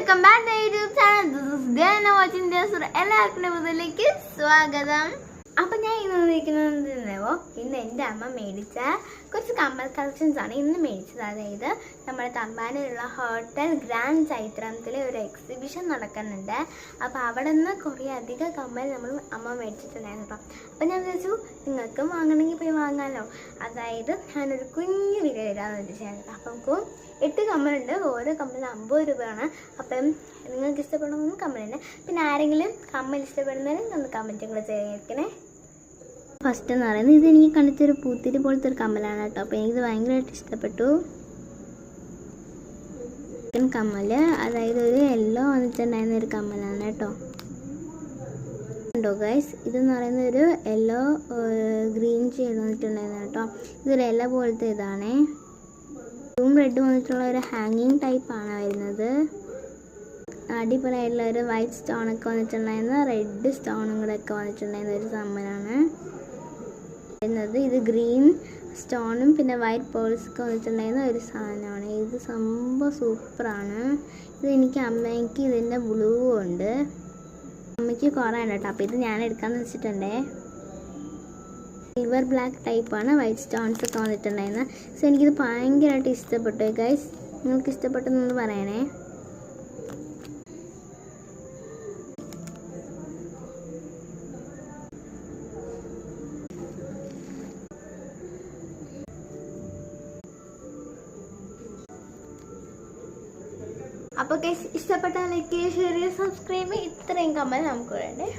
Welcome back to YouTube channel. This is ഗാന watching ദേസർ. എല്ലാവർക്കും മുതലേക്ക് സ്വാഗതം. അപ്പം ഞാൻ ഇന്ന് വന്നിരിക്കുന്നതെന്നോ, ഇന്ന് എൻ്റെ അമ്മ മേടിച്ച കുറച്ച് കമ്മൽ കളക്ഷൻസ് ആണ് ഇന്ന് മേടിച്ചത്. അതായത് നമ്മുടെ തമ്പാനൂരുള്ള ഹോട്ടൽ ഗ്രാൻഡ് ചൈത്രത്തിലെ ഒരു എക്സിബിഷൻ നടക്കുന്നുണ്ട്. അപ്പോൾ അവിടെ നിന്ന് കുറേ അധികം കമ്മൽ അമ്മ മേടിച്ചിട്ടുണ്ടായിരുന്നു കേട്ടോ. അപ്പം ഞാൻ വിചാരിച്ചു നിങ്ങൾക്കും വാങ്ങണമെങ്കിൽ പോയി വാങ്ങാമല്ലോ. അതായത് ഞാനൊരു കുഞ്ഞു വില തരാമെന്ന് വിചാരിച്ചായിരുന്നു. അപ്പം നമുക്ക് 8 കമ്മലുണ്ട്. ഓരോ കമ്മലിന് 50 രൂപയാണ്. അപ്പം നിങ്ങൾക്ക് ഇഷ്ടപ്പെടുന്ന കമ്മലുണ്ട്. പിന്നെ ആരെങ്കിലും കമ്മൽ ഇഷ്ടപ്പെടുന്നവരും ഒന്ന് കമൻറ്റുകൾ ചെയ്യണേ. ഫസ്റ്റ് എന്ന് പറയുന്നത് ഇതെനിക്ക് കണ്ടിട്ടൊരു പൂത്തിരി പോലത്തെ ഒരു കമ്മലാണ് കേട്ടോ. അപ്പോൾ എനിക്കിത് ഭയങ്കരമായിട്ട് ഇഷ്ടപ്പെട്ടു. കമ്മല് അതായത് ഒരു യെല്ലോ വന്നിട്ടുണ്ടായിരുന്ന ഒരു കമ്മലാണ് കേട്ടോ. ഉണ്ടോ ഗൈസ്, ഇതെന്ന് പറയുന്ന ഒരു യെല്ലോ ഗ്രീൻ ഷെയ്ഡ് വന്നിട്ടുണ്ടായിരുന്നു കേട്ടോ. ഇതൊരു ഇല പോലത്തെ ഇതാണേ. റെഡ് വന്നിട്ടുള്ള ഒരു ഹാങ്ങിങ് ടൈപ്പാണ് വരുന്നത്. അടിപൊളിയായിട്ടുള്ള ഒരു വൈറ്റ് സ്റ്റോണൊക്കെ വന്നിട്ടുണ്ടായിരുന്ന റെഡ് സ്റ്റോണും കൂടെ ഒക്കെ വന്നിട്ടുണ്ടായിരുന്ന ഒരു കമ്മലാണ് വരുന്നത്. ഇത് ഗ്രീൻ സ്റ്റോണും പിന്നെ വൈറ്റ് പേൾസൊക്കെ വന്നിട്ടുണ്ടായിരുന്ന ഒരു സാധനമാണ്. ഇത് സംഭവം സൂപ്പറാണ്. ഇത് എനിക്ക് അമ്മയ്ക്ക് ഇതിൻ്റെ ബ്ലൂ ഉണ്ട്, അമ്മയ്ക്ക് കുറേ ഉണ്ട് കേട്ടോ. അപ്പോൾ ഇത് ഞാൻ എടുക്കാമെന്ന് വെച്ചിട്ടുണ്ടേ. സിൽവർ ബ്ലാക്ക് ടൈപ്പാണ് വൈറ്റ് സ്റ്റോൺസ് ഒക്കെ വന്നിട്ടുണ്ടായിരുന്നത്. സോ എനിക്കിത് ഭയങ്കരമായിട്ട് ഇഷ്ടപ്പെട്ടു ഗൈസ്. നിങ്ങൾക്ക് ഇഷ്ടപ്പെട്ടെന്നൊന്ന് പറയണേ. അപ്പോൾ ഗൈസ് ഇഷ്ടപ്പെട്ടാൽ ലൈക്ക് ചെയ്യുക, ഷെയർ ചെയ്യുക, സബ്സ്ക്രൈബ് ചെയ്യുക. ഇത്രയും കമ്മൽ നമുക്ക് വേണ്ടേ.